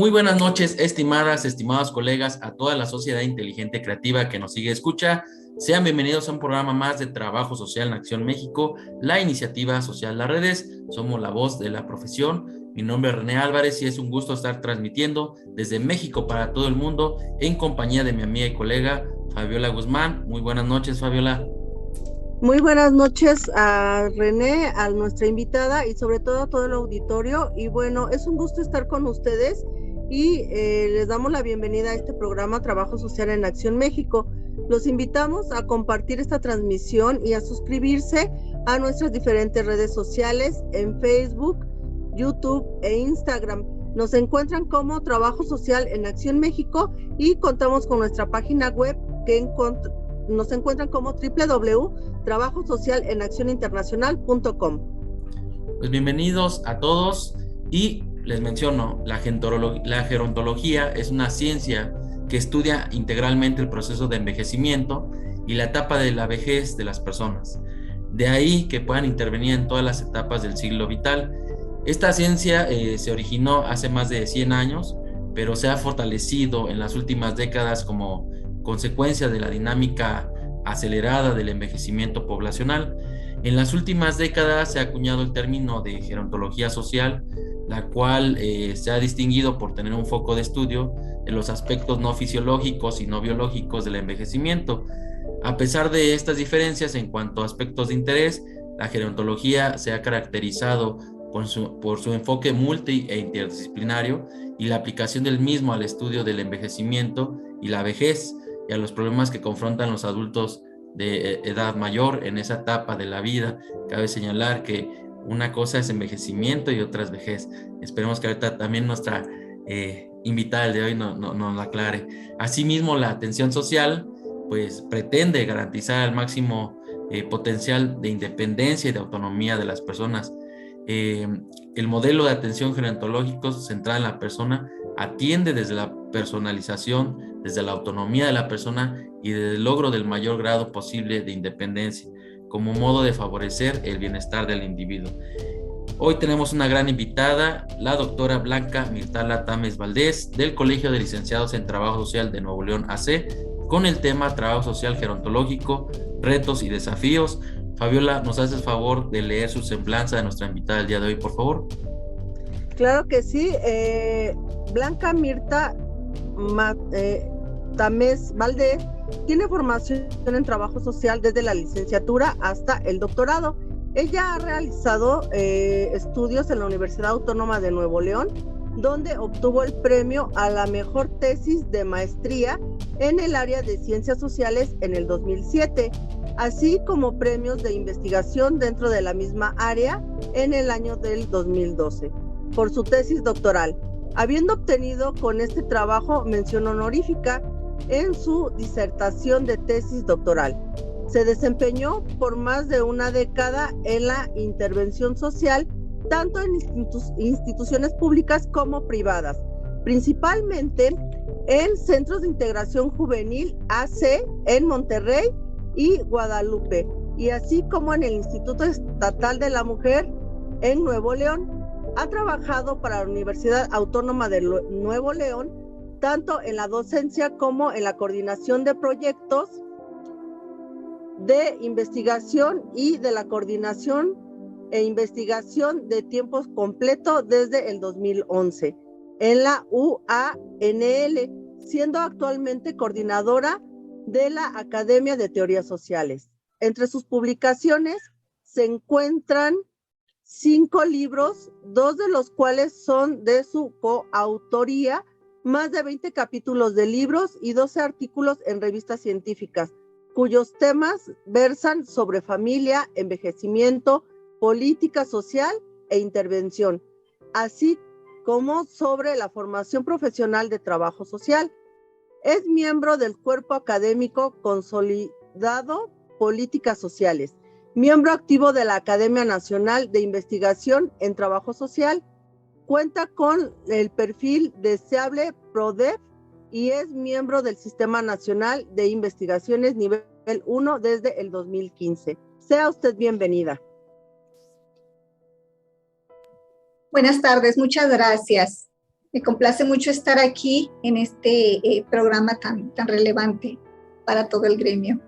Muy buenas noches, estimadas, estimados colegas, a toda la sociedad inteligente y creativa que nos sigue y escucha. Sean bienvenidos a un programa más de Trabajo Social en Acción México, la iniciativa social Las Redes. Somos la voz de la profesión. Mi nombre es René Álvarez y es un gusto estar transmitiendo desde México para todo el mundo en compañía de mi amiga y colega Fabiola Guzmán. Muy buenas noches, Fabiola. Muy buenas noches a René, a nuestra invitada y sobre todo a todo el auditorio. Y bueno, es un gusto estar con ustedes y les damos la bienvenida a este programa Trabajo Social en Acción México. Los invitamos a compartir esta transmisión y a suscribirse a nuestras diferentes redes sociales en Facebook, YouTube e Instagram. Nos encuentran como Trabajo Social en Acción México y contamos con nuestra página web que nos encuentran como www.trabajosocialenaccioninternacional.com. Pues bienvenidos a todos y les menciono, la gerontología es una ciencia que estudia integralmente el proceso de envejecimiento y la etapa de la vejez de las personas. De ahí que puedan intervenir en todas las etapas del ciclo vital. Esta ciencia se originó hace más de 100 años, pero se ha fortalecido en las últimas décadas como consecuencia de la dinámica acelerada del envejecimiento poblacional. En las últimas décadas se ha acuñado el término de gerontología social, la cual se ha distinguido por tener un foco de estudio de los aspectos no fisiológicos y no biológicos del envejecimiento. A pesar de estas diferencias en cuanto a aspectos de interés, la gerontología se ha caracterizado por su enfoque multi e interdisciplinario y la aplicación del mismo al estudio del envejecimiento y la vejez y a los problemas que confrontan los adultos de edad mayor en esa etapa de la vida. Cabe señalar que una cosa es envejecimiento y otra es vejez. Esperemos que ahorita también nuestra invitada de hoy nos lo aclare. Asimismo, la atención social pues pretende garantizar al máximo potencial de independencia y de autonomía de las personas. El modelo de atención gerontológico centrado en la persona atiende desde la personalización, desde la autonomía de la persona y desde el logro del mayor grado posible de independencia, como modo de favorecer el bienestar del individuo. Hoy tenemos una gran invitada, la doctora Blanca Mirtala Tames Valdés, del Colegio de Licenciados en Trabajo Social de Nuevo León AC, con el tema Trabajo Social Gerontológico, Retos y Desafíos. Fabiola, ¿nos haces favor de leer su semblanza de nuestra invitada del día de hoy, por favor? Claro que sí. Blanca Mirta Tames Valdés tiene formación en trabajo social desde la licenciatura hasta el doctorado. Ella ha realizado estudios en la Universidad Autónoma de Nuevo León, donde obtuvo el premio a la mejor tesis de maestría en el área de ciencias sociales en el 2007, así como premios de investigación dentro de la misma área en el año del 2012, por su tesis doctoral, habiendo obtenido con este trabajo mención honorífica en su disertación de tesis doctoral. Se desempeñó por más de una década en la intervención social, tanto en instituciones públicas como privadas, principalmente en Centros de Integración Juvenil AC en Monterrey y Guadalupe, y así como en el Instituto Estatal de la Mujer en Nuevo León. Ha trabajado para la Universidad Autónoma de Nuevo León, tanto en la docencia como en la coordinación de proyectos de investigación y de la coordinación e investigación de tiempo completo desde el 2011 en la UANL, siendo actualmente coordinadora de la Academia de Teorías Sociales. Entre sus publicaciones se encuentran 5 libros, 2 de los cuales son de su coautoría, más de 20 capítulos de libros y 12 artículos en revistas científicas, cuyos temas versan sobre familia, envejecimiento, política social e intervención, así como sobre la formación profesional de trabajo social. Es miembro del cuerpo académico consolidado Políticas Sociales, miembro activo de la Academia Nacional de Investigación en Trabajo Social, cuenta con el perfil deseable PRODEF y es miembro del Sistema Nacional de Investigaciones Nivel 1 desde el 2015. Sea usted bienvenida. Buenas tardes, muchas gracias. Me complace mucho estar aquí en este programa tan relevante para todo el gremio.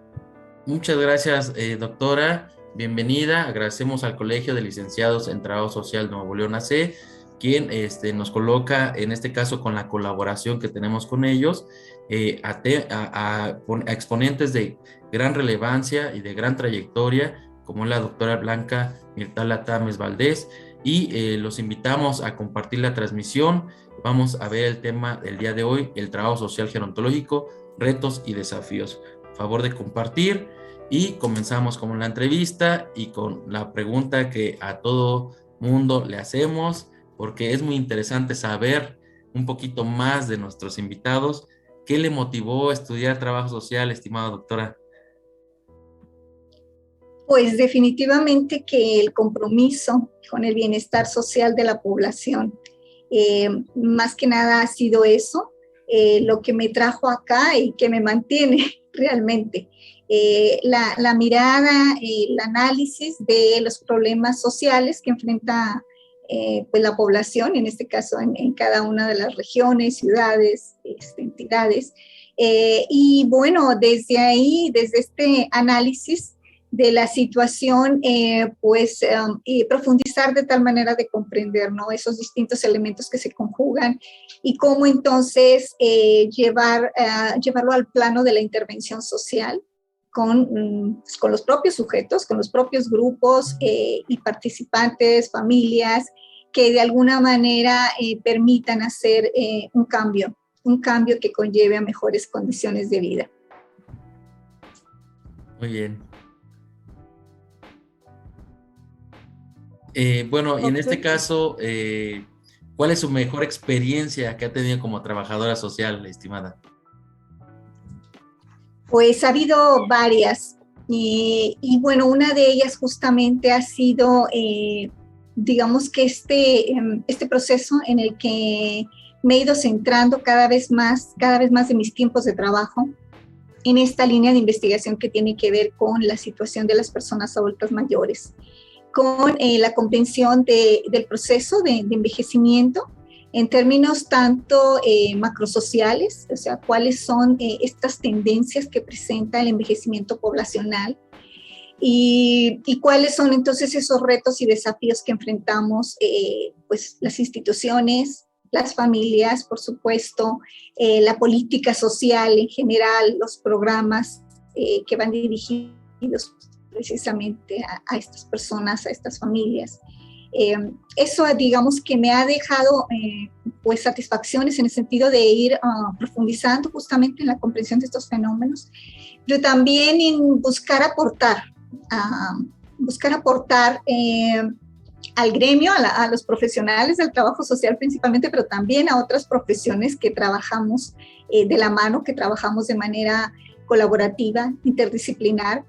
Muchas gracias, doctora. Bienvenida. Agradecemos al Colegio de Licenciados en Trabajo Social Nuevo León AC, quien nos coloca, en este caso con la colaboración que tenemos con ellos, a exponentes de gran relevancia y de gran trayectoria, como la doctora Blanca Mirtala Tames Valdés, y los invitamos a compartir la transmisión. Vamos a ver el tema del día de hoy, el trabajo social gerontológico, retos y desafíos. Favor de compartir, y comenzamos con la entrevista y con la pregunta que a todo mundo le hacemos, porque es muy interesante saber un poquito más de nuestros invitados. ¿Qué le motivó a estudiar trabajo social, estimada doctora? Pues definitivamente que el compromiso con el bienestar social de la población, más que nada ha sido eso, lo que me trajo acá y que me mantiene realmente. La mirada, el análisis de los problemas sociales que enfrenta pues la población, en este caso en cada una de las regiones, ciudades, entidades. Y bueno, desde ahí, desde este análisis de la situación, profundizar de tal manera de comprender, ¿no?, esos distintos elementos que se conjugan y cómo entonces llevarlo al plano de la intervención social con los propios sujetos, con los propios grupos y participantes, familias, que de alguna manera permitan hacer un cambio que conlleve a mejores condiciones de vida. Muy bien. Bueno, y en este caso, ¿cuál es su mejor experiencia que ha tenido como trabajadora social, estimada? Pues ha habido varias, y bueno, una de ellas justamente ha sido, digamos que este proceso en el que me he ido centrando cada vez más de mis tiempos de trabajo en esta línea de investigación que tiene que ver con la situación de las personas adultas mayores, con la comprensión del proceso de envejecimiento en términos tanto macrosociales, o sea, cuáles son estas tendencias que presenta el envejecimiento poblacional y cuáles son entonces esos retos y desafíos que enfrentamos pues las instituciones, las familias, por supuesto, la política social en general, los programas que van dirigidos precisamente a estas personas, a estas familias. Eso, digamos, que me ha dejado pues satisfacciones en el sentido de ir profundizando justamente en la comprensión de estos fenómenos, pero también en buscar aportar al gremio, a los profesionales del trabajo social principalmente, pero también a otras profesiones que trabajamos de la mano, que trabajamos de manera colaborativa, interdisciplinar,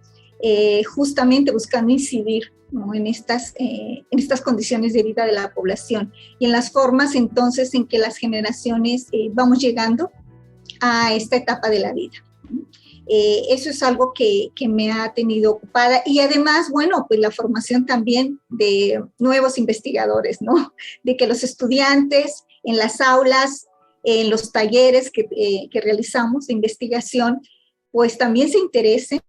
justamente buscando incidir, ¿no?, en estas condiciones de vida de la población y en las formas entonces en que las generaciones vamos llegando a esta etapa de la vida. Eso es algo que me ha tenido ocupada, y además, bueno, pues la formación también de nuevos investigadores, ¿no?, de que los estudiantes en las aulas, en los talleres que realizamos de investigación, pues también se interesen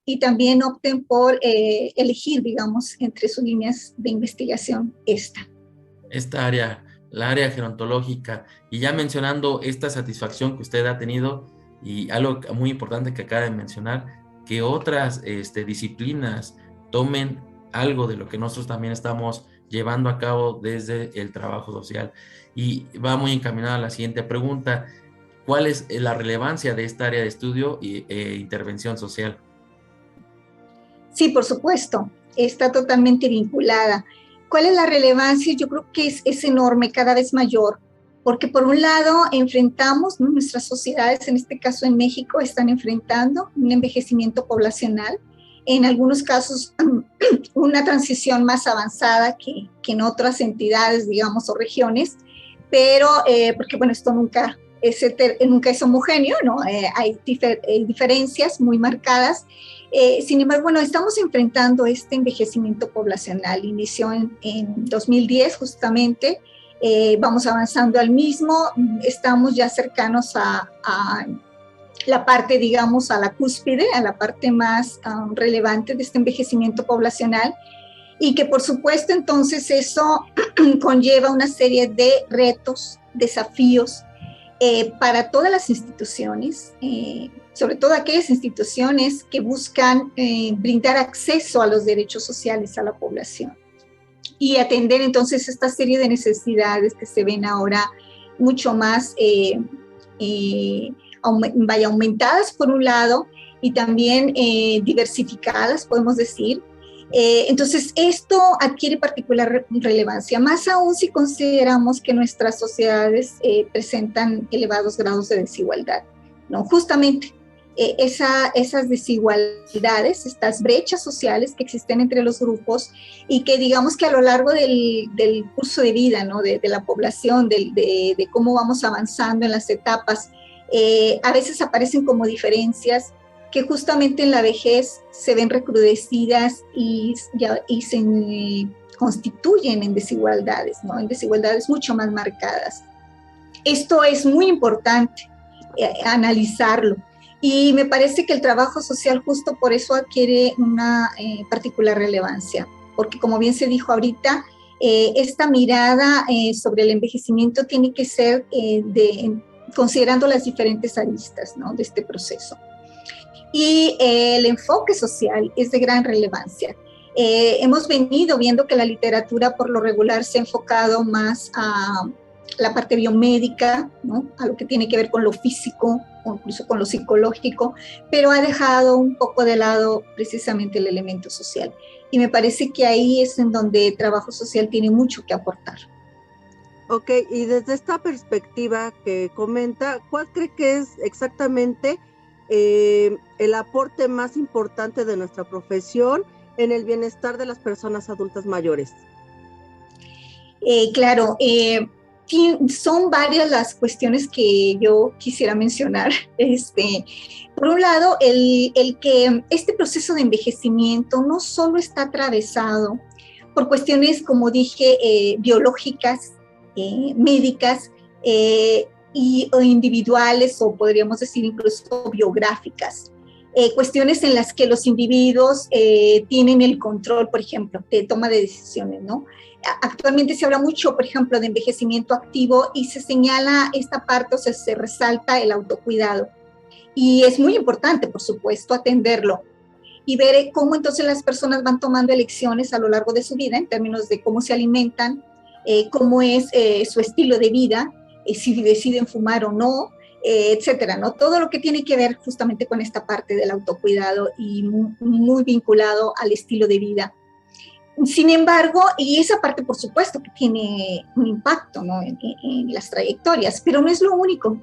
y también opten por elegir, digamos, entre sus líneas de investigación esta área, la área gerontológica. Y ya mencionando esta satisfacción que usted ha tenido, y algo muy importante que acaba de mencionar, que otras disciplinas tomen algo de lo que nosotros también estamos llevando a cabo desde el trabajo social. Y va muy encaminada a la siguiente pregunta: ¿cuál es la relevancia de esta área de estudio e intervención social? Sí, por supuesto, está totalmente vinculada. ¿Cuál es la relevancia? Yo creo que es enorme, cada vez mayor, porque por un lado enfrentamos, ¿no?, nuestras sociedades, en este caso en México, están enfrentando un envejecimiento poblacional, en algunos casos una transición más avanzada que en otras entidades, digamos, o regiones, pero porque, bueno, esto nunca es homogéneo, ¿no? Hay diferencias muy marcadas. Sin embargo, bueno, estamos enfrentando este envejecimiento poblacional. Inició en 2010 justamente, vamos avanzando al mismo, estamos ya cercanos a la parte, digamos, a la cúspide, a la parte más relevante de este envejecimiento poblacional, y que por supuesto entonces eso conlleva una serie de retos, desafíos para todas las instituciones, sobre todo aquellas instituciones que buscan brindar acceso a los derechos sociales a la población y atender entonces esta serie de necesidades que se ven ahora mucho más aumentadas por un lado y también diversificadas, podemos decir. Entonces, esto adquiere particular relevancia, más aún si consideramos que nuestras sociedades presentan elevados grados de desigualdad, ¿no? Justamente esas desigualdades, estas brechas sociales que existen entre los grupos y que digamos que a lo largo del curso de vida, ¿no? de la población, de cómo vamos avanzando en las etapas, a veces aparecen como diferencias que justamente en la vejez se ven recrudecidas y se constituyen en desigualdades, ¿no? En desigualdades mucho más marcadas. Esto es muy importante analizarlo, y me parece que el trabajo social justo por eso adquiere una particular relevancia, porque como bien se dijo ahorita, esta mirada sobre el envejecimiento tiene que ser considerando las diferentes aristas, ¿no? De este proceso. Y el enfoque social es de gran relevancia. Hemos venido viendo que la literatura por lo regular se ha enfocado más a la parte biomédica, ¿no? A lo que tiene que ver con lo físico o incluso con lo psicológico, pero ha dejado un poco de lado precisamente el elemento social. Y me parece que ahí es en donde el trabajo social tiene mucho que aportar. Ok, y desde esta perspectiva que comenta, ¿cuál cree que es exactamente el aporte más importante de nuestra profesión en el bienestar de las personas adultas mayores? Claro, son varias las cuestiones que yo quisiera mencionar. Por un lado, el que este proceso de envejecimiento no solo está atravesado por cuestiones, como dije, biológicas, médicas, o individuales, o podríamos decir incluso biográficas. Cuestiones en las que los individuos tienen el control, por ejemplo, de toma de decisiones, ¿no? Actualmente se habla mucho, por ejemplo, de envejecimiento activo y se señala esta parte, o sea, se resalta el autocuidado. Y es muy importante, por supuesto, atenderlo y ver cómo entonces las personas van tomando elecciones a lo largo de su vida en términos de cómo se alimentan, cómo es su estilo de vida, si deciden fumar o no, etcétera, ¿no? Todo lo que tiene que ver justamente con esta parte del autocuidado y muy vinculado al estilo de vida. Sin embargo, y esa parte por supuesto que tiene un impacto, ¿no? en las trayectorias, pero no es lo único.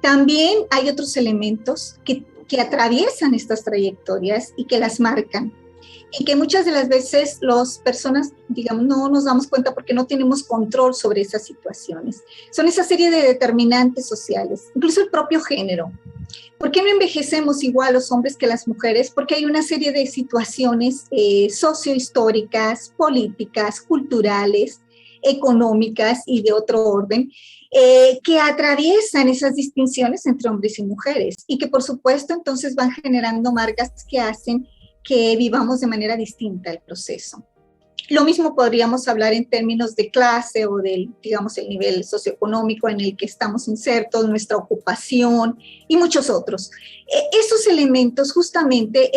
También hay otros elementos que atraviesan estas trayectorias y que las marcan, y que muchas de las veces las personas, digamos, no nos damos cuenta porque no tenemos control sobre esas situaciones. Son esa serie de determinantes sociales, incluso el propio género. ¿Por qué no envejecemos igual los hombres que las mujeres? Porque hay una serie de situaciones sociohistóricas, políticas, culturales, económicas y de otro orden, que atraviesan esas distinciones entre hombres y mujeres y que por supuesto entonces van generando marcas que hacen que vivamos de manera distinta el proceso. Lo mismo podríamos hablar en términos de clase o del, digamos, el nivel socioeconómico en el que estamos insertos, nuestra ocupación y muchos otros. Esos elementos justamente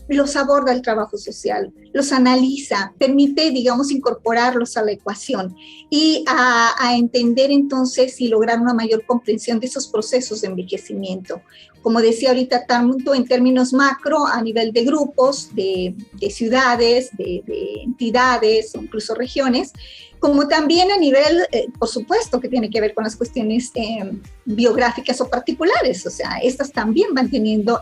los aborda el trabajo social, los analiza, permite, digamos, incorporarlos a la ecuación y a entender entonces y lograr una mayor comprensión de esos procesos de envejecimiento. Como decía ahorita, tanto en términos macro, a nivel de grupos, de ciudades, de entidades o incluso regiones, como también a nivel, por supuesto, que tiene que ver con las cuestiones biográficas o particulares. O sea, estas también van teniendo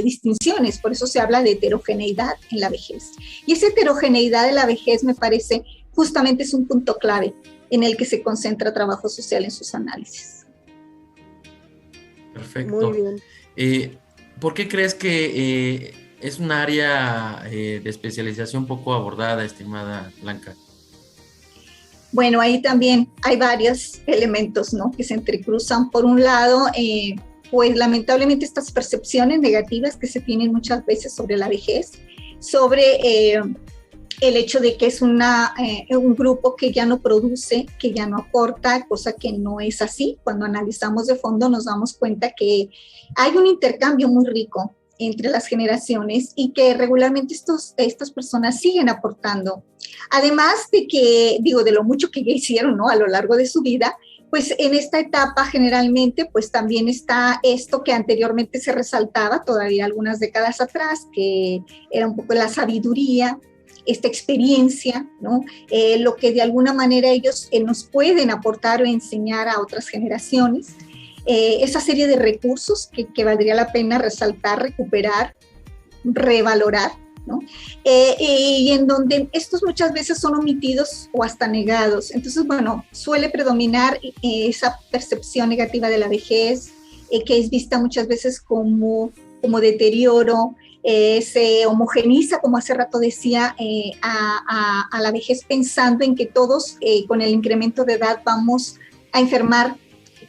distinciones, por eso se habla de heterogeneidad en la vejez. Y esa heterogeneidad de la vejez, me parece, justamente es un punto clave en el que se concentra trabajo social en sus análisis. Perfecto. Muy bien. ¿Por qué crees que es un área de especialización poco abordada, estimada Blanca? Bueno, ahí también hay varios elementos, ¿no?, que se entrecruzan. Por un lado, pues lamentablemente estas percepciones negativas que se tienen muchas veces sobre la vejez, sobre el hecho de que es un grupo que ya no produce, que ya no aporta, cosa que no es así. Cuando analizamos de fondo nos damos cuenta que hay un intercambio muy rico entre las generaciones y que regularmente estas personas siguen aportando. Además de que, digo, de lo mucho que ya hicieron, ¿no?, a lo largo de su vida, pues en esta etapa generalmente pues también está esto que anteriormente se resaltaba todavía algunas décadas atrás, que era un poco la sabiduría, esta experiencia, ¿no? Lo que de alguna manera ellos nos pueden aportar o enseñar a otras generaciones. Esa serie de recursos que valdría la pena resaltar, recuperar, revalorar, ¿no? Y en donde estos muchas veces son omitidos o hasta negados. Entonces, bueno, suele predominar esa percepción negativa de la vejez, que es vista muchas veces como deterioro. Se homogeniza, como hace rato decía, a la vejez, pensando en que todos con el incremento de edad vamos a enfermar,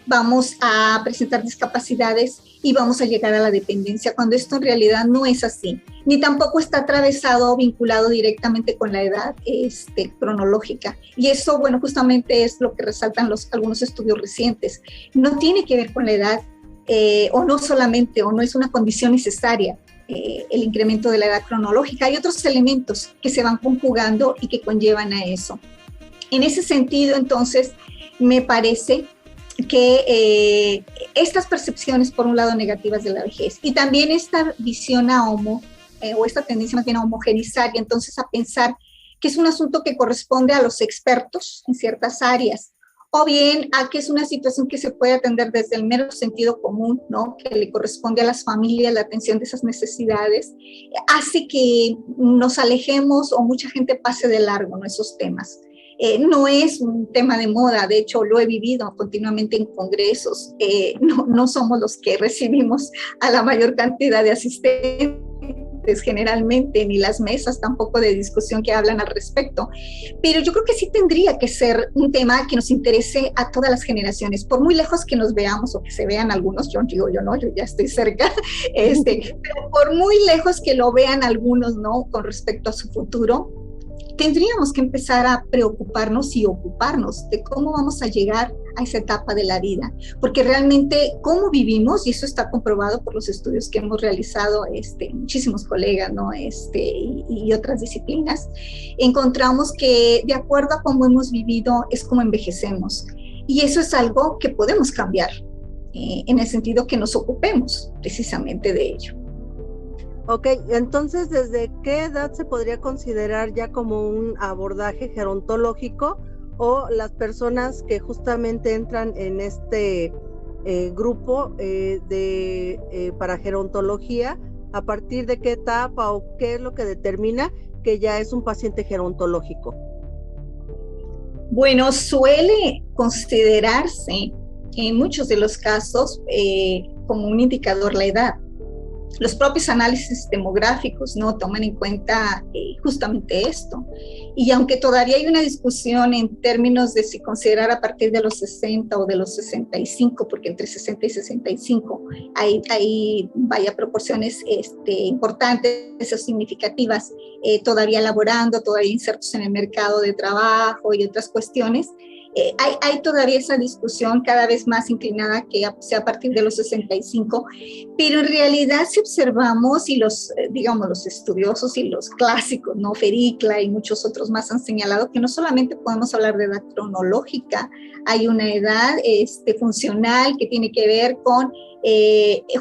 vamos a presentar discapacidades y vamos a llegar a la dependencia, cuando esto en realidad no es así, ni tampoco está atravesado o vinculado directamente con la edad cronológica. Y eso, bueno, justamente es lo que resaltan algunos estudios recientes. No tiene que ver con la edad, o no solamente, o no es una condición necesaria, el incremento de la edad cronológica. Hay otros elementos que se van conjugando y que conllevan a eso. En ese sentido, entonces, me parece que estas percepciones, por un lado, negativas de la vejez, y también esta visión o esta tendencia más bien a homogenizar, y entonces a pensar que es un asunto que corresponde a los expertos en ciertas áreas, o bien a que es una situación que se puede atender desde el mero sentido común, ¿no?, que le corresponde a las familias la atención de esas necesidades, hace que nos alejemos o mucha gente pase de largo, ¿no?, esos temas. No es un tema de moda, de hecho lo he vivido continuamente en congresos, no somos los que recibimos a la mayor cantidad de asistentes generalmente, ni las mesas tampoco de discusión que hablan al respecto, pero yo creo que sí tendría que ser un tema que nos interese a todas las generaciones, por muy lejos que nos veamos o que se vean algunos. Yo ya estoy cerca, pero por muy lejos que lo vean algunos, ¿no?, con respecto a su futuro, tendríamos que empezar a preocuparnos y ocuparnos de cómo vamos a llegar a esa etapa de la vida, porque realmente cómo vivimos, y eso está comprobado por los estudios que hemos realizado muchísimos colegas, ¿no?, y otras disciplinas, encontramos que de acuerdo a cómo hemos vivido es como envejecemos, y eso es algo que podemos cambiar, en el sentido que nos ocupemos precisamente de ello. Ok, entonces, ¿desde qué edad se podría considerar ya como un abordaje gerontológico, o las personas que justamente entran en este grupo para gerontología, a partir de qué etapa o qué es lo que determina que ya es un paciente gerontológico? Bueno, suele considerarse en muchos de los casos como un indicador la edad. Los propios análisis demográficos no toman en cuenta justamente esto. Y aunque todavía hay una discusión en términos de si considerar a partir de los 60 o de los 65, porque entre 60 y 65 hay proporciones importantes o significativas, todavía laborando, todavía insertos en el mercado de trabajo y otras cuestiones. Hay todavía esa discusión cada vez más inclinada que sea a partir de los 65, pero en realidad si observamos, y los estudiosos y los clásicos, ¿no?, Fericla y muchos otros más han señalado que no solamente podemos hablar de edad cronológica, hay una edad funcional que tiene que ver con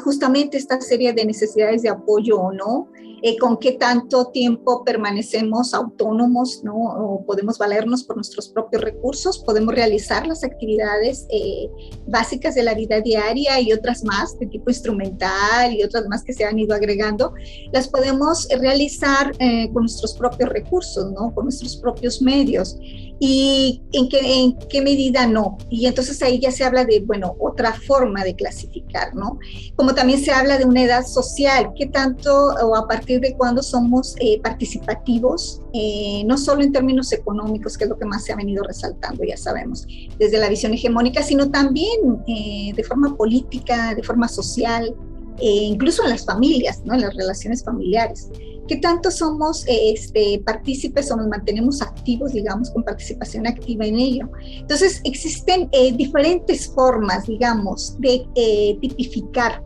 justamente esta serie de necesidades de apoyo o no, con qué tanto tiempo permanecemos autónomos, ¿no?, o podemos valernos por nuestros propios recursos, podemos realizar las actividades básicas de la vida diaria y otras más de tipo instrumental y otras más que se han ido agregando, las podemos realizar con nuestros propios recursos, ¿no?, con nuestros propios medios. y en qué medida no. Y entonces ahí ya se habla de, bueno, otra forma de clasificar, ¿no? Como también se habla de una edad social, qué tanto o a partir de cuándo somos participativos, no solo en términos económicos, que es lo que más se ha venido resaltando, ya sabemos, desde la visión hegemónica, sino también de forma política, de forma social, incluso en las familias, ¿no? En las relaciones familiares. ¿Qué tanto somos partícipes o nos mantenemos activos, digamos, con participación activa en ello? Entonces, existen diferentes formas, digamos, de tipificar.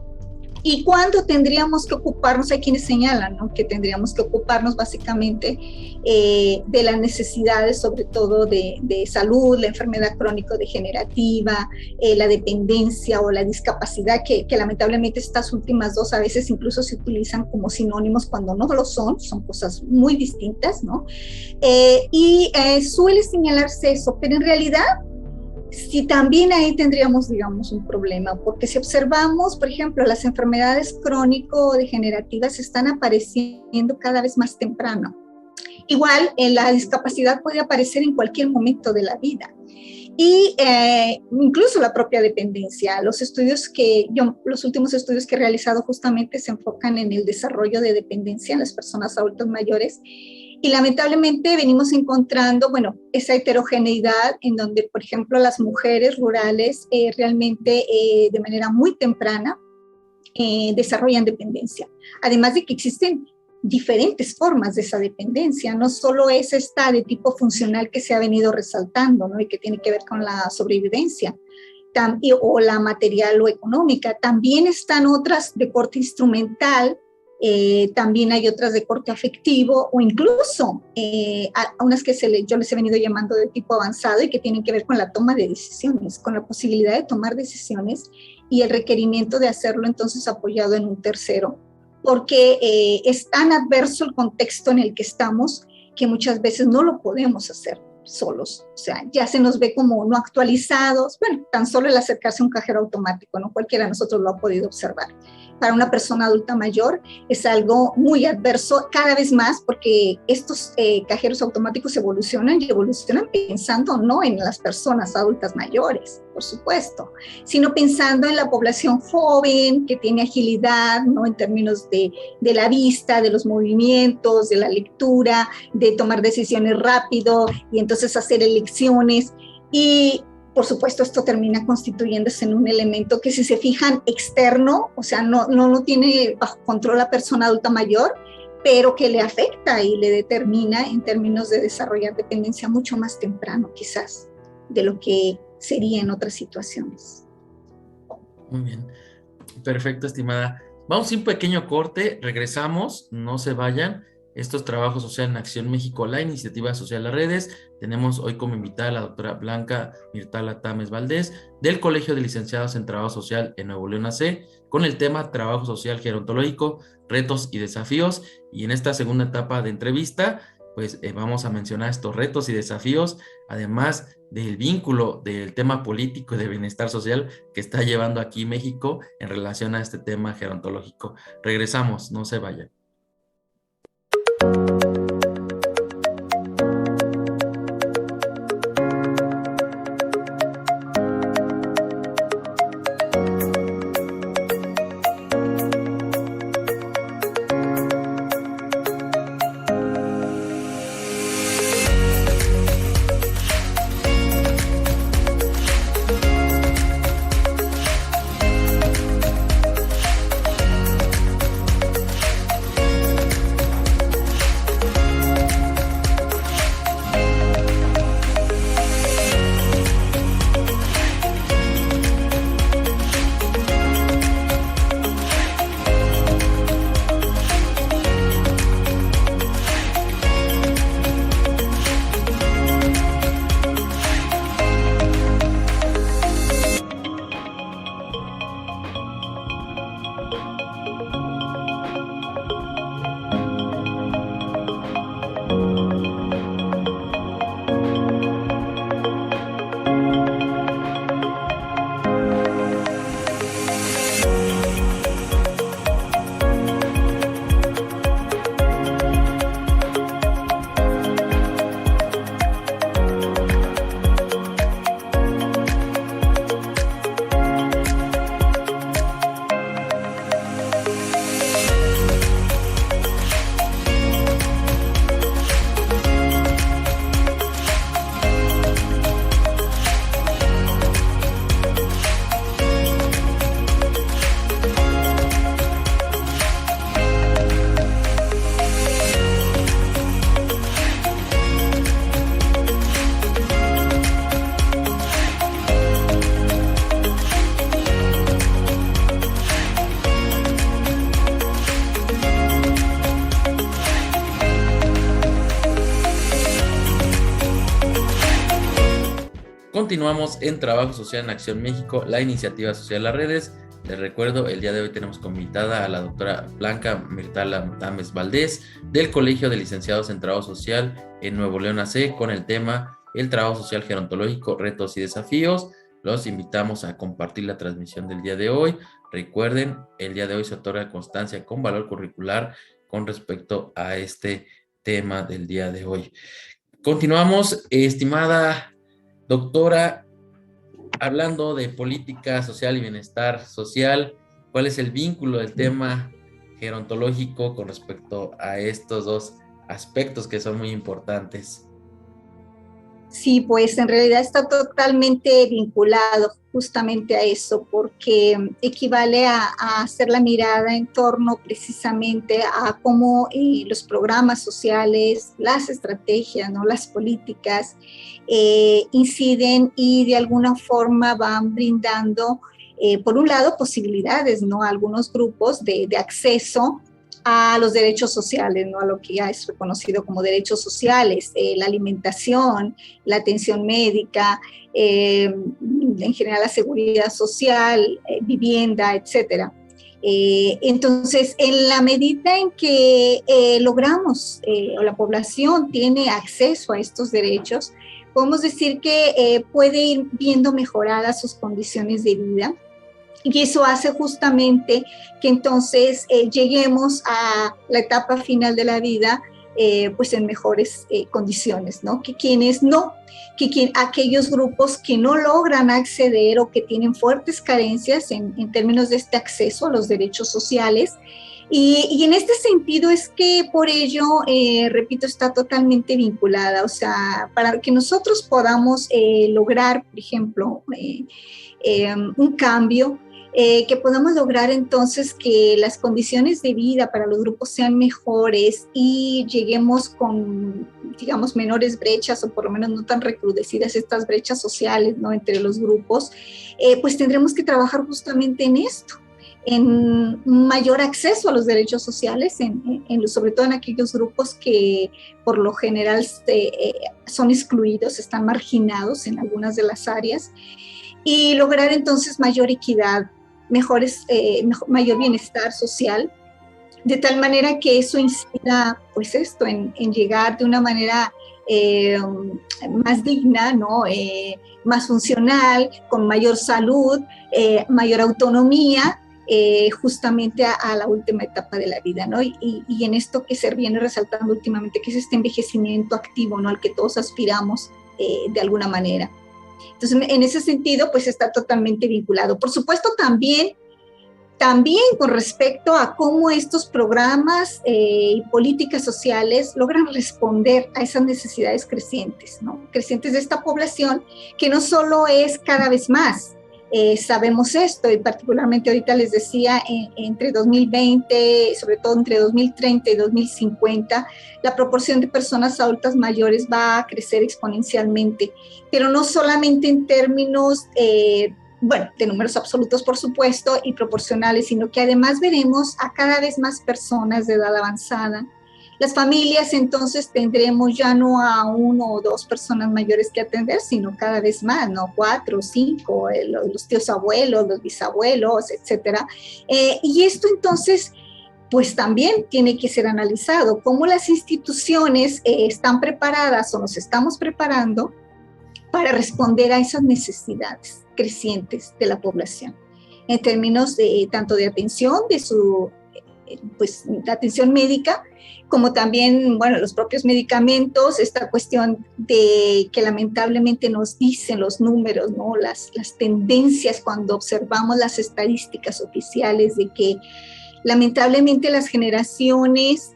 ¿Y cuándo tendríamos que ocuparnos? Hay quienes señalan, ¿no?, que tendríamos que ocuparnos básicamente de las necesidades, sobre todo de salud, la enfermedad crónico-degenerativa, la dependencia o la discapacidad, que lamentablemente estas últimas dos a veces incluso se utilizan como sinónimos cuando no lo son cosas muy distintas, ¿no? Suele señalarse eso, pero en realidad sí, también ahí tendríamos, digamos, un problema, porque si observamos, por ejemplo, las enfermedades crónico-degenerativas están apareciendo cada vez más temprano. Igual, la discapacidad puede aparecer en cualquier momento de la vida. Y incluso la propia dependencia. Los últimos estudios que he realizado justamente se enfocan en el desarrollo de dependencia en las personas adultas mayores. Y lamentablemente venimos encontrando, bueno, esa heterogeneidad en donde, por ejemplo, las mujeres rurales realmente de manera muy temprana desarrollan dependencia. Además de que existen diferentes formas de esa dependencia, no solo es esta de tipo funcional que se ha venido resaltando, ¿no?, y que tiene que ver con la sobrevivencia, o la material o económica. También están otras de corte instrumental. También hay otras de corte afectivo o incluso a unas que yo les he venido llamando de tipo avanzado y que tienen que ver con la toma de decisiones, con la posibilidad de tomar decisiones y el requerimiento de hacerlo entonces apoyado en un tercero, porque es tan adverso el contexto en el que estamos que muchas veces no lo podemos hacer solos, o sea, ya se nos ve como no actualizados. Bueno, tan solo el acercarse a un cajero automático, ¿no? Cualquiera de nosotros lo ha podido observar. Para una persona adulta mayor es algo muy adverso cada vez más, porque estos cajeros automáticos evolucionan y evolucionan pensando no en las personas adultas mayores, por supuesto, sino pensando en la población joven que tiene agilidad, ¿no?, en términos de la vista, de los movimientos, de la lectura, de tomar decisiones rápido y entonces hacer elecciones. Y por supuesto, esto termina constituyéndose en un elemento que, si se fijan, externo, o sea, no tiene bajo control la persona adulta mayor, pero que le afecta y le determina en términos de desarrollar dependencia mucho más temprano, quizás, de lo que sería en otras situaciones. Muy bien. Perfecto, estimada. Vamos a un pequeño corte, regresamos, no se vayan. Esto es Trabajo Social en Acción México, la iniciativa social de redes. Tenemos hoy como invitada a la doctora Blanca Mirtala Tames Valdés, del Colegio de Licenciados en Trabajo Social en Nuevo León AC, con el tema Trabajo Social Gerontológico, Retos y Desafíos. Y en esta segunda etapa de entrevista, pues vamos a mencionar estos retos y desafíos, además del vínculo del tema político y de bienestar social que está llevando aquí México en relación a este tema gerontológico. Regresamos, no se vayan. Continuamos en Trabajo Social en Acción México, la iniciativa social Las Redes. Les recuerdo, el día de hoy tenemos como invitada a la doctora Blanca Mirtala Tames Valdés del Colegio de Licenciados en Trabajo Social en Nuevo León AC con el tema El trabajo social gerontológico, retos y desafíos. Los invitamos a compartir la transmisión del día de hoy. Recuerden, el día de hoy se otorga constancia con valor curricular con respecto a este tema del día de hoy. Continuamos, estimada doctora, hablando de política social y bienestar social. ¿Cuál es el vínculo del tema gerontológico con respecto a estos dos aspectos que son muy importantes? Sí, pues en realidad está totalmente vinculado justamente a eso, porque equivale a hacer la mirada en torno precisamente a cómo los programas sociales, las estrategias, ¿no?, las políticas inciden y de alguna forma van brindando, por un lado, posibilidades, ¿no?, a algunos grupos de acceso a los derechos sociales, ¿no?, a lo que ya es reconocido como derechos sociales, la alimentación, la atención médica, en general la seguridad social, vivienda, etcétera. Entonces, en la medida en que logramos o la población tiene acceso a estos derechos, podemos decir que puede ir viendo mejoradas sus condiciones de vida. Y eso hace justamente que entonces lleguemos a la etapa final de la vida pues en mejores condiciones, ¿no? Que quienes no, aquellos grupos que no logran acceder o que tienen fuertes carencias en términos de este acceso a los derechos sociales. Y en este sentido es que por ello, repito, está totalmente vinculada. O sea, para que nosotros podamos lograr, por ejemplo, un cambio, que podamos lograr entonces que las condiciones de vida para los grupos sean mejores y lleguemos con, digamos, menores brechas o por lo menos no tan recrudecidas estas brechas sociales, ¿no?, entre los grupos, pues tendremos que trabajar justamente en esto, en mayor acceso a los derechos sociales, sobre todo en aquellos grupos que por lo general son excluidos, están marginados en algunas de las áreas, y lograr entonces mayor equidad, mayor bienestar social, de tal manera que eso incida, pues esto, en llegar de una manera más digna, ¿no?, más funcional, con mayor salud, mayor autonomía, justamente a la última etapa de la vida, ¿no? Y en esto que se viene resaltando últimamente, que es este envejecimiento activo, ¿no?, al que todos aspiramos de alguna manera. Entonces, en ese sentido, pues está totalmente vinculado. Por supuesto, también con respecto a cómo estos programas y políticas sociales logran responder a esas necesidades crecientes, ¿no?, crecientes de esta población, que no solo es cada vez más. Sabemos esto, y particularmente ahorita les decía, entre 2020, sobre todo entre 2030 y 2050, la proporción de personas adultas mayores va a crecer exponencialmente, pero no solamente en términos, de números absolutos, por supuesto, y proporcionales, sino que además veremos a cada vez más personas de edad avanzada. Las familias entonces tendremos ya no a 1 o 2 personas mayores que atender, sino cada vez más, ¿no? 4, 5, los tíos abuelos, los bisabuelos, etcétera. Y esto entonces, pues también tiene que ser analizado, cómo las instituciones están preparadas o nos estamos preparando para responder a esas necesidades crecientes de la población, en términos de tanto de atención, de su la atención médica, como también, los propios medicamentos, esta cuestión de que lamentablemente nos dicen los números, ¿no?, las tendencias cuando observamos las estadísticas oficiales de que lamentablemente las generaciones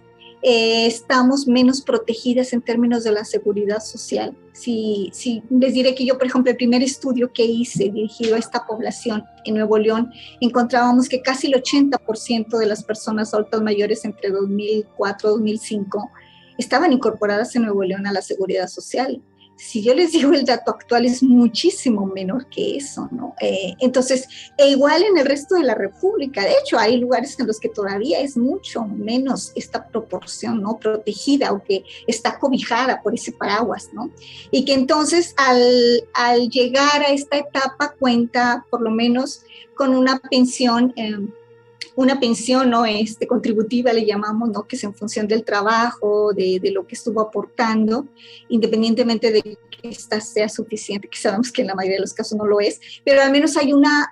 estamos menos protegidas en términos de la seguridad social. Sí, les diré que yo, por ejemplo, el primer estudio que hice dirigido a esta población en Nuevo León, encontrábamos que casi el 80% de las personas adultas mayores entre 2004 y 2005 estaban incorporadas en Nuevo León a la seguridad social. Si yo les digo el dato actual es muchísimo menor que eso, ¿no? Entonces, igual en el resto de la República, de hecho, hay lugares en los que todavía es mucho menos esta proporción, ¿no? Protegida o que está cobijada por ese paraguas, ¿no? Y que entonces al llegar a esta etapa cuenta por lo menos con una pensión, ¿no? Contributiva le llamamos, ¿no? Que es en función del trabajo, de lo que estuvo aportando, independientemente de que esta sea suficiente, que sabemos que en la mayoría de los casos no lo es, pero al menos hay una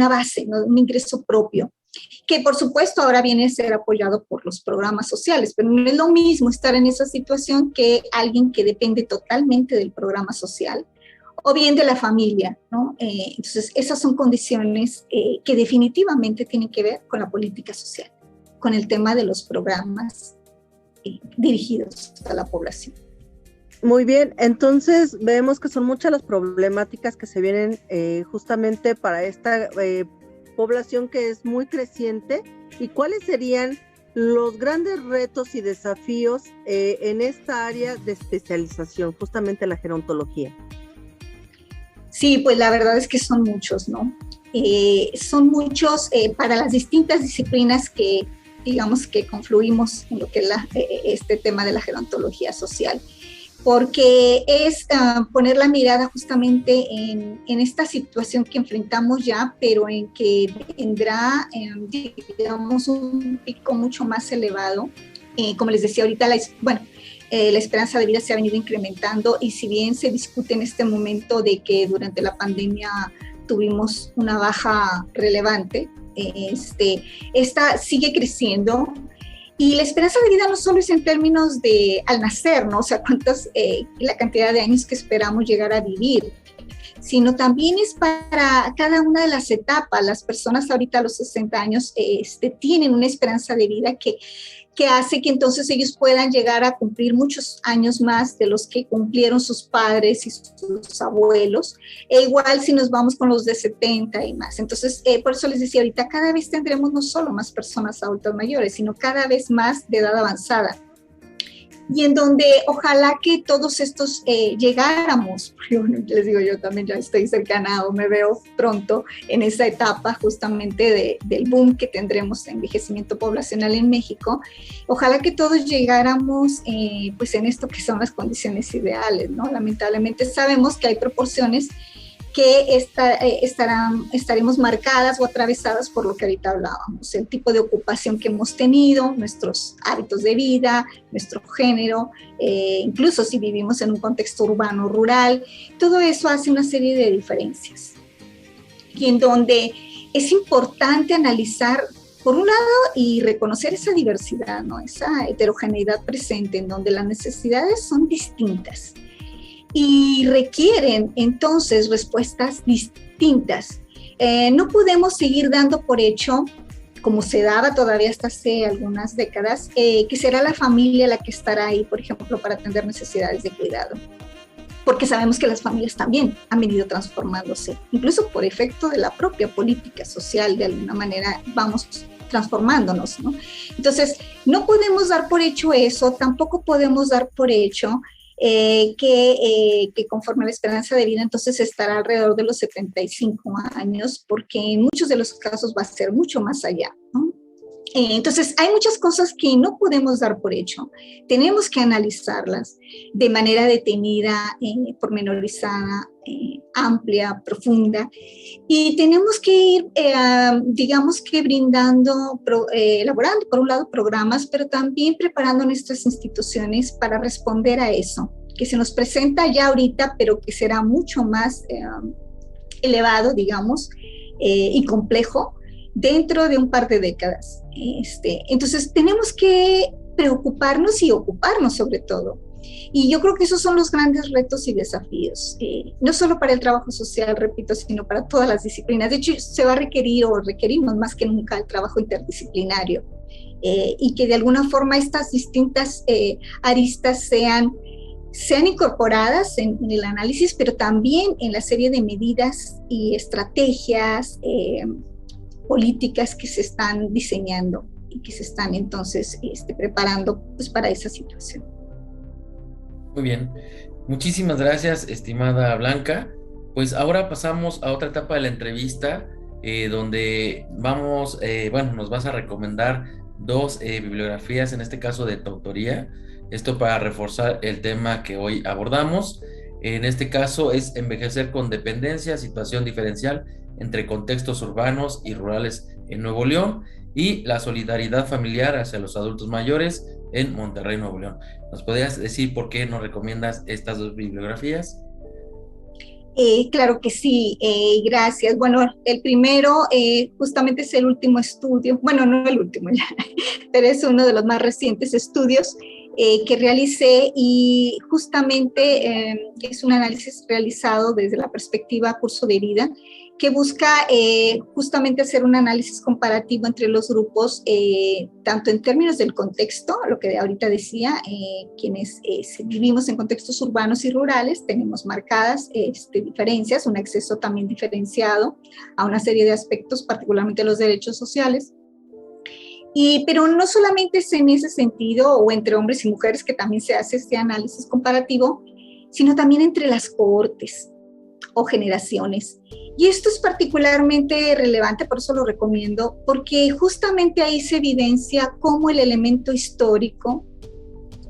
base, ¿no? Un ingreso propio, que por supuesto ahora viene a ser apoyado por los programas sociales, pero no es lo mismo estar en esa situación que alguien que depende totalmente del programa social, o bien de la familia, ¿no? Entonces, esas son condiciones que definitivamente tienen que ver con la política social, con el tema de los programas dirigidos a la población. Muy bien, entonces vemos que son muchas las problemáticas que se vienen justamente para esta población que es muy creciente. ¿Y cuáles serían los grandes retos y desafíos en esta área de especialización, justamente la gerontología? Sí, pues la verdad es que son muchos, ¿no? Son muchos para las distintas disciplinas que, digamos, que confluimos en lo que es este tema de la gerontología social, porque es poner la mirada justamente en esta situación que enfrentamos ya, pero en que vendrá, digamos, un pico mucho más elevado. Como les decía ahorita, la esperanza de vida se ha venido incrementando, y si bien se discute en este momento de que durante la pandemia tuvimos una baja relevante, esta sigue creciendo, y la esperanza de vida no solo es en términos de al nacer, ¿no? O sea, la cantidad de años que esperamos llegar a vivir, sino también es para cada una de las etapas. Las personas ahorita a los 60 años tienen una esperanza de vida que hace que entonces ellos puedan llegar a cumplir muchos años más de los que cumplieron sus padres y sus abuelos, igual si nos vamos con los de 70 y más. Entonces, por eso les decía ahorita, cada vez tendremos no solo más personas adultas mayores, sino cada vez más de edad avanzada. Y en donde ojalá que todos estos llegáramos, bueno, les digo, yo también ya estoy cercana o me veo pronto en esa etapa justamente del boom que tendremos de envejecimiento poblacional en México. Ojalá que todos llegáramos pues en esto que son las condiciones ideales, ¿no? Lamentablemente sabemos que hay proporciones que estaremos marcadas o atravesadas por lo que ahorita hablábamos, el tipo de ocupación que hemos tenido, nuestros hábitos de vida, nuestro género, incluso si vivimos en un contexto urbano o rural, todo eso hace una serie de diferencias. Y en donde es importante analizar, por un lado, y reconocer esa diversidad, ¿no? Esa heterogeneidad presente, en donde las necesidades son distintas y requieren entonces respuestas distintas. No podemos seguir dando por hecho, como se daba todavía hasta hace algunas décadas, que será la familia la que estará ahí, por ejemplo, para atender necesidades de cuidado, porque sabemos que las familias también han venido transformándose, incluso por efecto de la propia política social. De alguna manera vamos transformándonos, ¿no? Entonces, no podemos dar por hecho eso, tampoco podemos dar por hecho que conforme a la esperanza de vida entonces estará alrededor de los 75 años, porque en muchos de los casos va a ser mucho más allá, ¿no? Entonces hay muchas cosas que no podemos dar por hecho, tenemos que analizarlas de manera detenida, pormenorizada, amplia, profunda, y tenemos que ir, digamos que elaborando por un lado programas, pero también preparando nuestras instituciones para responder a eso, que se nos presenta ya ahorita, pero que será mucho más elevado, digamos, y complejo dentro de un par de décadas. Entonces tenemos que preocuparnos y ocuparnos sobre todo. Y yo creo que esos son los grandes retos y desafíos, no solo para el trabajo social, repito, sino para todas las disciplinas. De hecho, se va a requerir o requerimos más que nunca el trabajo interdisciplinario, y que de alguna forma estas distintas aristas sean incorporadas en el análisis, pero también en la serie de medidas y estrategias políticas que se están diseñando y que se están entonces preparando pues, para esa situación. Muy bien. Muchísimas gracias, estimada Blanca. Pues ahora pasamos a otra etapa de la entrevista, donde vamos, bueno, nos vas a recomendar dos bibliografías, en este caso de tu autoría, esto para reforzar el tema que hoy abordamos. En este caso es Envejecer con dependencia, situación diferencial entre contextos urbanos y rurales en Nuevo León y la solidaridad familiar hacia los adultos mayores en Monterrey, Nuevo León. ¿Nos podrías decir por qué nos recomiendas estas dos bibliografías? Claro que sí, gracias. Bueno, el primero justamente es el último estudio, bueno, no el último ya, pero es uno de los más recientes estudios que realicé y justamente es un análisis realizado desde la perspectiva curso de vida que busca justamente hacer un análisis comparativo entre los grupos, tanto en términos del contexto, lo que ahorita decía, quienes vivimos en contextos urbanos y rurales, tenemos marcadas diferencias, un acceso también diferenciado a una serie de aspectos, particularmente los derechos sociales. Pero no solamente es en ese sentido, o entre hombres y mujeres, que también se hace este análisis comparativo, sino también entre las cohortes o generaciones. Y esto es particularmente relevante, por eso lo recomiendo, porque justamente ahí se evidencia cómo el elemento histórico,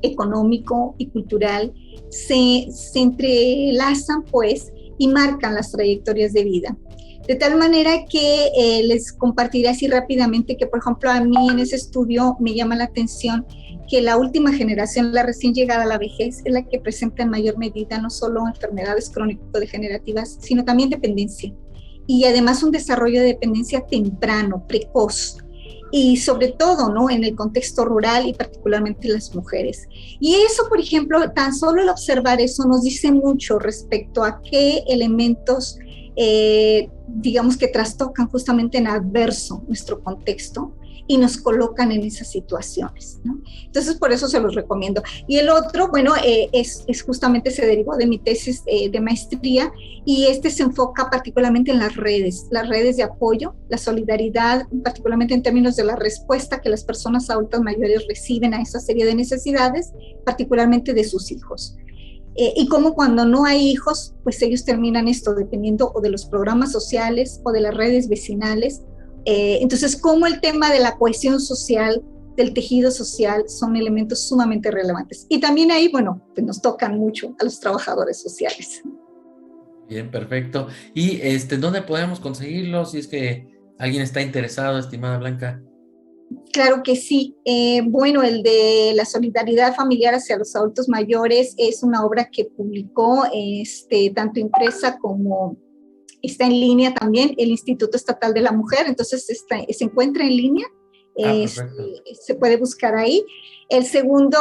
económico y cultural se entrelazan, pues, y marcan las trayectorias de vida. De tal manera que les compartiré así rápidamente que, por ejemplo, a mí en ese estudio me llama la atención que la última generación, la recién llegada a la vejez, es la que presenta en mayor medida no solo enfermedades crónico-degenerativas, sino también dependencia. Y además un desarrollo de dependencia temprano, precoz, y sobre todo, ¿no?, en el contexto rural y particularmente las mujeres. Y eso, por ejemplo, tan solo el observar eso nos dice mucho respecto a qué elementos digamos que trastocan justamente en adverso nuestro contexto y nos colocan en esas situaciones, ¿no? Entonces, por eso se los recomiendo. Y el otro, bueno, es justamente se derivó de mi tesis de maestría y se enfoca particularmente en las redes de apoyo, la solidaridad, particularmente en términos de la respuesta que las personas adultas mayores reciben a esa serie de necesidades, particularmente de sus hijos. Y como cuando no hay hijos, pues ellos terminan esto dependiendo o de los programas sociales o de las redes vecinales. Entonces, como el tema de la cohesión social, del tejido social, son elementos sumamente relevantes. Y también ahí, bueno, pues nos tocan mucho a los trabajadores sociales. Bien, perfecto. ¿Y dónde podemos conseguirlo si es que alguien está interesado, estimada Blanca? Claro que sí. Bueno, el de la solidaridad familiar hacia los adultos mayores es una obra que publicó tanto impresa como está en línea también el Instituto Estatal de la Mujer, entonces se encuentra en línea, Perfecto. se puede buscar ahí. El segundo,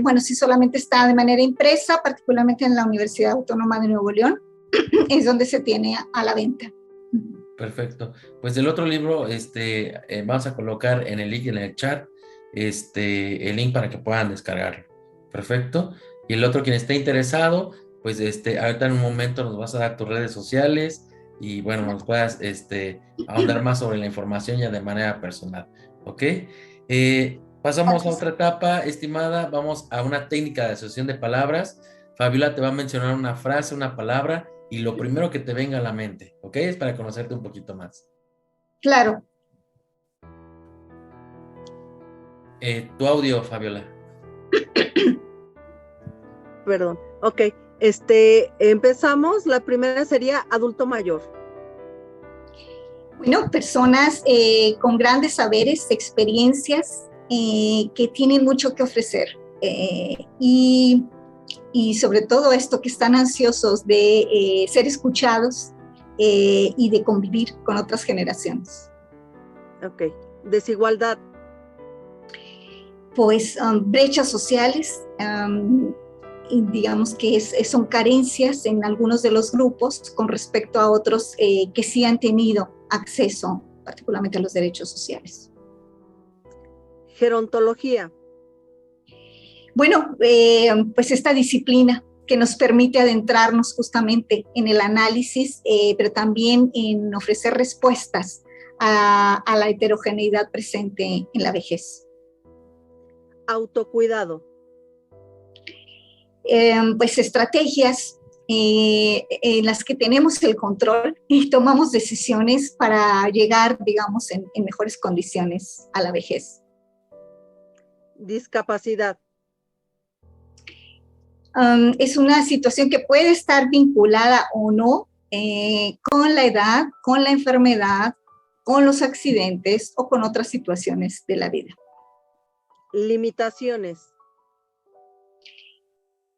bueno, sí solamente está de manera impresa, particularmente en la Universidad Autónoma de Nuevo León, es donde se tiene a la venta. Perfecto. Pues del otro libro, vamos a colocar en el link en el chat, el link para que puedan descargarlo. Perfecto. Y el otro, quien esté interesado, pues ahorita en un momento nos vas a dar tus redes sociales y bueno, nos puedas ahondar más sobre la información ya de manera personal. ¿Ok? Pasamos a otra etapa, estimada. Vamos a una técnica de asociación de palabras. Fabiola te va a mencionar una frase, una palabra y lo primero que te venga a la mente, ¿ok? Es para conocerte un poquito más. Claro. Tu audio, Fabiola. Perdón. Ok. Empezamos. La primera sería adulto mayor. Bueno, personas con grandes saberes, experiencias, que tienen mucho que ofrecer. Y sobre todo esto, que están ansiosos de ser escuchados y de convivir con otras generaciones. Ok. Desigualdad. Pues brechas sociales, y digamos que son carencias en algunos de los grupos con respecto a otros que sí han tenido acceso, particularmente a los derechos sociales. Gerontología. Bueno, pues esta disciplina que nos permite adentrarnos justamente en el análisis, pero también en ofrecer respuestas a la heterogeneidad presente en la vejez. Autocuidado. pues estrategias en las que tenemos el control y tomamos decisiones para llegar, digamos, en mejores condiciones a la vejez. Discapacidad. Es una situación que puede estar vinculada o no con la edad, con la enfermedad, con los accidentes o con otras situaciones de la vida. Limitaciones.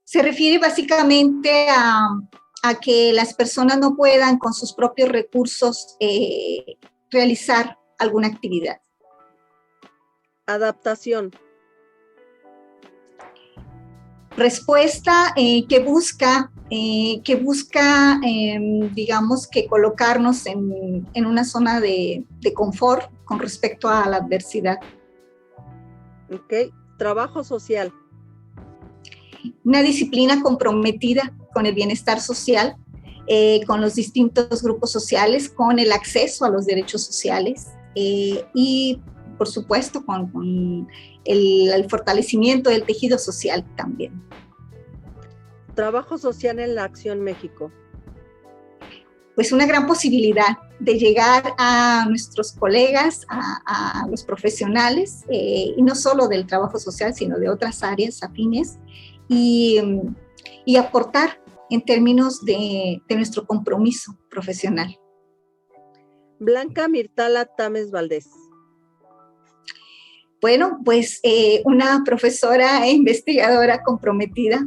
Se refiere básicamente a que las personas no puedan con sus propios recursos realizar alguna actividad. Adaptación. Respuesta que busca, digamos, que colocarnos en una zona de confort con respecto a la adversidad. Ok. Trabajo social. Una disciplina comprometida con el bienestar social, con los distintos grupos sociales, con el acceso a los derechos sociales y, por supuesto, con el fortalecimiento del tejido social también. Trabajo social en la Acción México. Pues una gran posibilidad de llegar a nuestros colegas, a los profesionales, y no solo del trabajo social, sino de otras áreas afines, y aportar en términos de nuestro compromiso profesional. Blanca Mirtala Tames Valdés. Bueno, pues una profesora e investigadora comprometida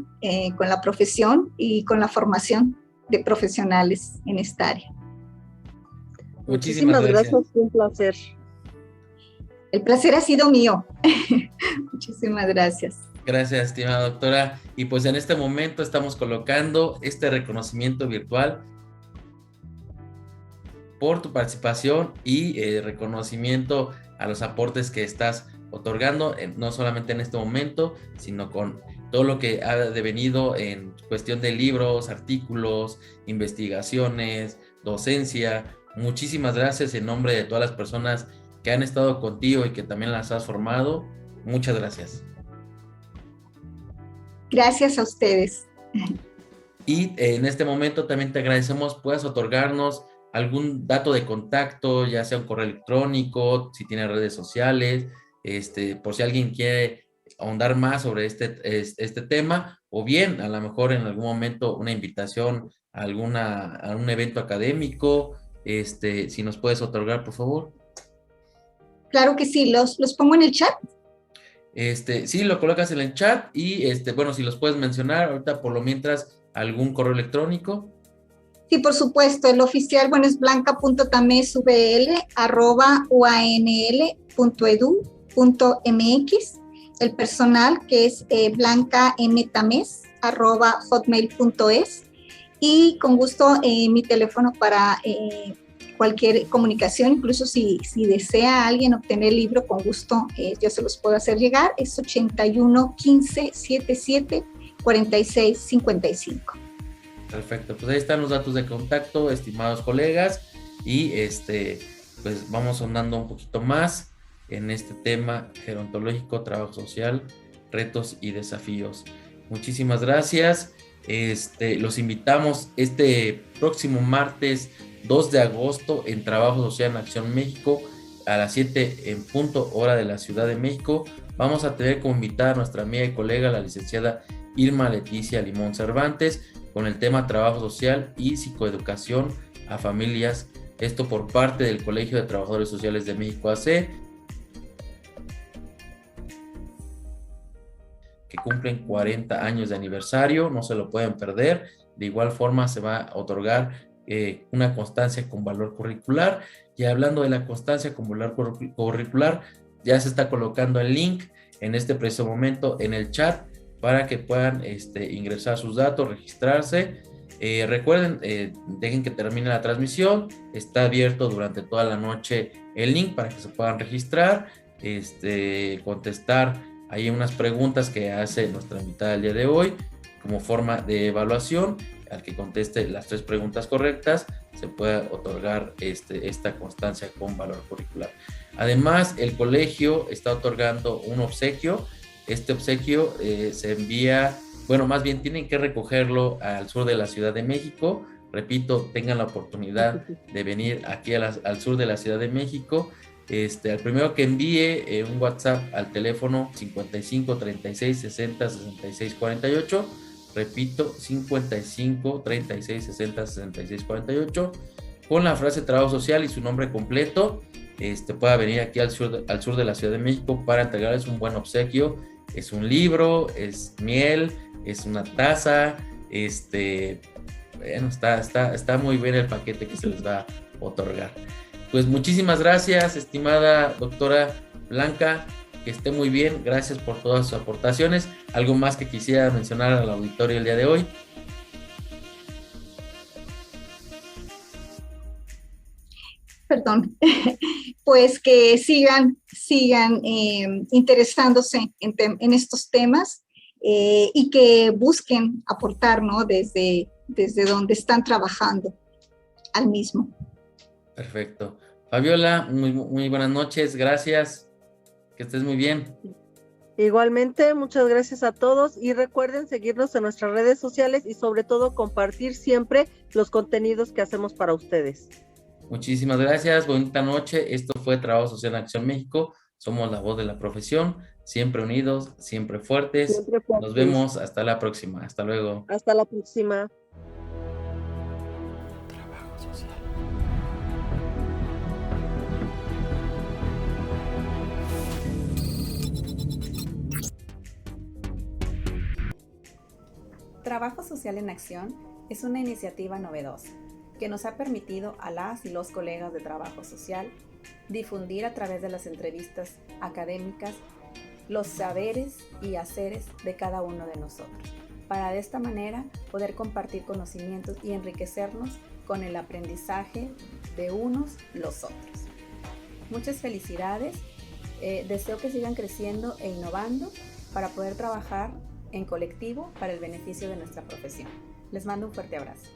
con la profesión y con la formación de profesionales en esta área. Muchísimas gracias, un placer. El placer ha sido mío. Muchísimas gracias. Gracias, estimada doctora. Y pues en este momento estamos colocando este reconocimiento virtual por tu participación y reconocimiento a los aportes que estás otorgando, no solamente en este momento, sino con todo lo que ha devenido en cuestión de libros, artículos, investigaciones, docencia. Muchísimas gracias en nombre de todas las personas que han estado contigo y que también las has formado. Muchas gracias. Gracias a ustedes. Y en este momento también te agradecemos puedas otorgarnos algún dato de contacto, ya sea un correo electrónico, si tiene redes sociales, por si alguien quiere ahondar más sobre este tema, o bien a lo mejor en algún momento una invitación a un evento académico, si nos puedes otorgar, por favor. Claro que sí, los pongo en el chat. Sí, lo colocas en el chat y, bueno, si los puedes mencionar ahorita por lo mientras, algún correo electrónico. Sí, por supuesto, el oficial, bueno, es blanca.tamesvl@uanl.edu.mx, el personal que es blancamtames@hotmail.es, y con gusto mi teléfono para cualquier comunicación, incluso si desea alguien obtener el libro, con gusto yo se los puedo hacer llegar, es 81 15 77 46 55. Perfecto, pues ahí están los datos de contacto, estimados colegas, y pues vamos ahondando un poquito más en este tema gerontológico, trabajo social, retos y desafíos. Muchísimas gracias. Los invitamos este próximo martes 2 de agosto en Trabajo Social en Acción México a las 7 en punto, hora de la Ciudad de México. Vamos a tener como invitada a nuestra amiga y colega, la licenciada Irma Leticia Limón Cervantes, con el tema Trabajo Social y Psicoeducación a Familias, esto por parte del Colegio de Trabajadores Sociales de México AC, que cumplen 40 años de aniversario, no se lo pueden perder. De igual forma se va a otorgar una constancia con valor curricular, y hablando de la constancia con valor curricular, ya se está colocando el link en este preciso momento en el chat para que puedan ingresar sus datos, registrarse. Recuerden, dejen que termine la transmisión, está abierto durante toda la noche el link para que se puedan registrar, contestar ahí unas preguntas que hace nuestra invitada el día de hoy como forma de evaluación. Al que conteste las 3 preguntas correctas se puede otorgar esta constancia con valor curricular. Además, el colegio está otorgando un obsequio. Este obsequio se envía bueno, más bien tienen que recogerlo al sur de la Ciudad de México. Repito, tengan la oportunidad de venir aquí al sur de la Ciudad de México. Al primero que envíe un WhatsApp al teléfono 55 36 60 66 48. Repito, 55 36 60 66 48. Con la frase trabajo social y su nombre completo, pueda venir aquí al sur de la Ciudad de México para entregarles un buen obsequio. Es un libro, es miel, es una taza, bueno, está muy bien el paquete que se les va a otorgar. Pues muchísimas gracias, estimada doctora Blanca, que esté muy bien, gracias por todas sus aportaciones. ¿Algo más que quisiera mencionar al auditorio el día de hoy? Perdón, pues que sigan interesándose en estos temas y que busquen aportar, ¿no? Desde donde están trabajando al mismo. Perfecto. Fabiola, muy buenas noches, gracias, que estés muy bien. Igualmente, muchas gracias a todos y recuerden seguirnos en nuestras redes sociales y sobre todo compartir siempre los contenidos que hacemos para ustedes. Muchísimas gracias, bonita noche. Esto fue Trabajo Social en Acción México. Somos la voz de la profesión, siempre unidos, siempre fuertes. Siempre fuertes. Nos vemos hasta la próxima. Hasta luego. Hasta la próxima. Trabajo Social. Trabajo Social en Acción es una iniciativa novedosa que nos ha permitido a las y los colegas de trabajo social difundir a través de las entrevistas académicas los saberes y haceres de cada uno de nosotros, para de esta manera poder compartir conocimientos y enriquecernos con el aprendizaje de unos los otros. Muchas felicidades, deseo que sigan creciendo e innovando para poder trabajar en colectivo para el beneficio de nuestra profesión. Les mando un fuerte abrazo.